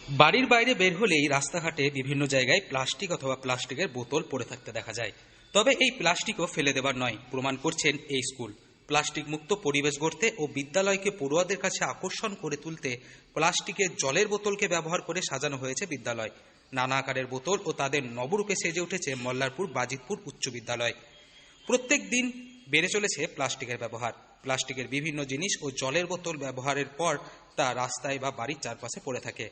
বাড়ির বাইরে বের হলেই রাস্তাঘাটে বিভিন্ন জায়গায় প্লাস্টিক অথবা প্লাস্টিকের বোতল পড়ে থাকতে দেখা যায়। তবে এই প্লাস্টিকও ফেলে দেবার নয়, প্রমাণ করছেন এই স্কুল। প্লাস্টিক মুক্ত পরিবেশ গড়তে ও বিদ্যালয়কে পড়ুয়াদের কাছে আকর্ষণ করে তুলতে প্লাস্টিকের জলের বোতলকে ব্যবহার করে সাজানো হয়েছে বিদ্যালয়। নানা আকারের বোতল ও তাদের নবরূপে সেজে উঠেছে মল্লারপুর বাজিতপুর উচ্চ বিদ্যালয়। প্রত্যেক দিন বেড়ে চলেছে প্লাস্টিকের ব্যবহার। প্লাস্টিকের বিভিন্ন জিনিস ও জলের বোতল ব্যবহারের পর তা রাস্তায় বা বাড়ির চারপাশে পড়ে থাকে।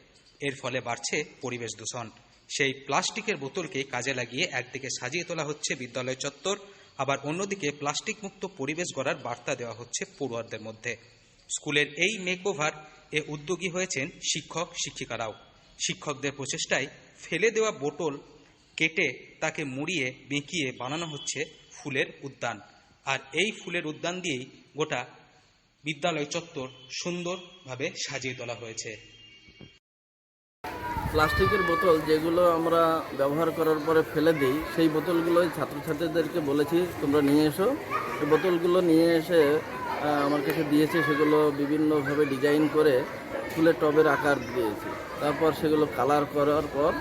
এর ফলে বাড়ছে পরিবেশ দূষণ। সেই প্লাস্টিকের বোতলকে কাজে লাগিয়ে একদিকে সাজিয়ে তোলা হচ্ছে বিদ্যালয় চত্বর, আবার অন্যদিকে প্লাস্টিক মুক্ত পরিবেশ গড়ার বার্তা দেওয়া হচ্ছে পড়ুয়ারদের মধ্যে। স্কুলের এই মেকওভার এ উদ্যোগী হয়েছেন শিক্ষক শিক্ষিকারাও। শিক্ষকদের প্রচেষ্টায় ফেলে দেওয়া বোতল কেটে তাকে মুড়িয়ে বেঁকিয়ে বানানো হচ্ছে ফুলের উদ্যান। আর এই ফুলের উদ্যান দিয়েই গোটা বিদ্যালয় চত্বর সুন্দরভাবে সাজিয়ে তোলা হয়েছে। প্লাস্টিকের বোতল যেগুলো আমরা ব্যবহার করার পরে ফেলে দিই, সেই বোতলগুলোই ছাত্রছাত্রীদেরকে বলেছি তোমরা নিয়ে এসো। এই বোতলগুলো নিয়ে এসে আমার কাছে দিয়েছে, সেগুলো বিভিন্নভাবে ডিজাইন করে ফুলের টবের আকার দিয়েছি। তারপর সেগুলো কালার করার পর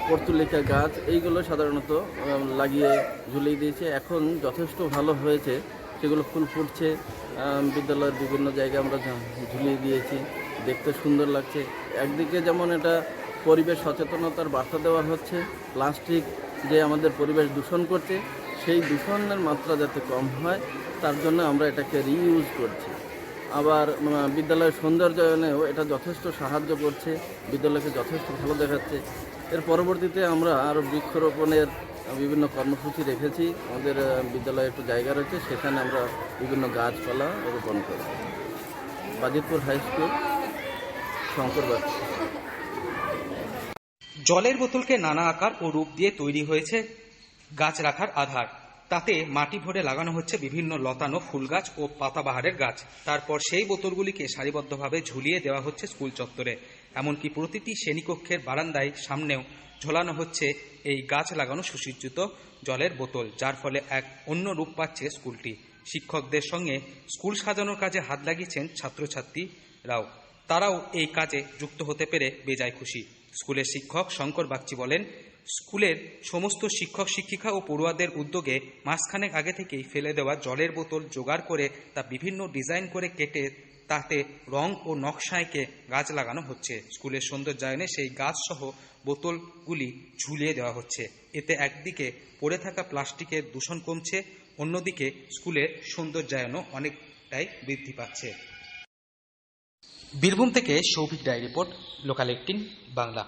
পর্তুলিকা গাছ এইগুলো সাধারণত লাগিয়ে ঝুলিয়ে দিয়েছে। এখন যথেষ্ট ভালো হয়েছে, সেগুলো ফুল ফুটছে। বিদ্যালয়ের বিভিন্ন জায়গায় আমরা ঝুলিয়ে দিয়েছি, দেখতে সুন্দর লাগছে। একদিকে যেমন এটা পরিবেশ সচেতনতার বার্তা দেওয়া হচ্ছে, প্লাস্টিক যে আমাদের পরিবেশ দূষণ করছে, সেই দূষণের মাত্রা যাতে কম হয় তার জন্য আমরা এটাকে রিইউজ করছি। আবার বিদ্যালয়ের সৌন্দর্যায়নেও এটা যথেষ্ট সাহায্য করছে, বিদ্যালয়কে যথেষ্ট ভালো দেখাচ্ছে। এর পরবর্তীতে আমরা আরও বৃক্ষরোপণের বিভিন্ন কর্মসূচি রেখেছি। আমাদের বিদ্যালয়ে একটু জায়গা রয়েছে, সেখানে আমরা বিভিন্ন গাছপালা রোপণ করব। Bajitpur high school, Shankarbag. জলের বোতলকে নানা আকার ও রূপ দিয়ে তৈরি হয়েছে গাছ রাখার আধার। তাতে মাটি ভরে লাগানো হচ্ছে বিভিন্ন লতানো ফুল গাছ ও পাতাবাহারের গাছ। তারপর সেই বোতলগুলিকে সারিবদ্ধভাবে ঝুলিয়ে দেওয়া হচ্ছে স্কুল চত্বরে। এমনকি প্রতিটি শ্রেণীকক্ষের বারান্দায় সামনেও ঝোলানো হচ্ছে এই গাছ লাগানো সুসজ্জিত জলের বোতল, যার ফলে এক অন্য রূপ পাচ্ছে স্কুলটি। শিক্ষকদের সঙ্গে স্কুল সাজানোর কাজে হাত লাগিয়েছেন ছাত্রছাত্রীরাও। তারাও এই কাজে যুক্ত হতে পেরে বেজায় খুশি। স্কুলের শিক্ষক শঙ্কর বাগচি বলেন, স্কুলের সমস্ত শিক্ষক শিক্ষিকা ও পড়ুয়াদের উদ্যোগে মাসখানেক আগে থেকেই ফেলে দেওয়া জলের বোতল জোগাড় করে তা বিভিন্ন ডিজাইন করে কেটে তাতে রং ও নকশা এঁকে গাছ লাগানো হচ্ছে। স্কুলের সৌন্দর্যায়নে সেই গাছসহ বোতলগুলি ঝুলিয়ে দেওয়া হচ্ছে। এতে একদিকে পড়ে থাকা প্লাস্টিকের দূষণ কমছে, অন্যদিকে স্কুলের সৌন্দর্যায়নও অনেকটাই বৃদ্ধি পাচ্ছে। বীরভূম থেকে Souvik Dyer report, local 18 Bangla.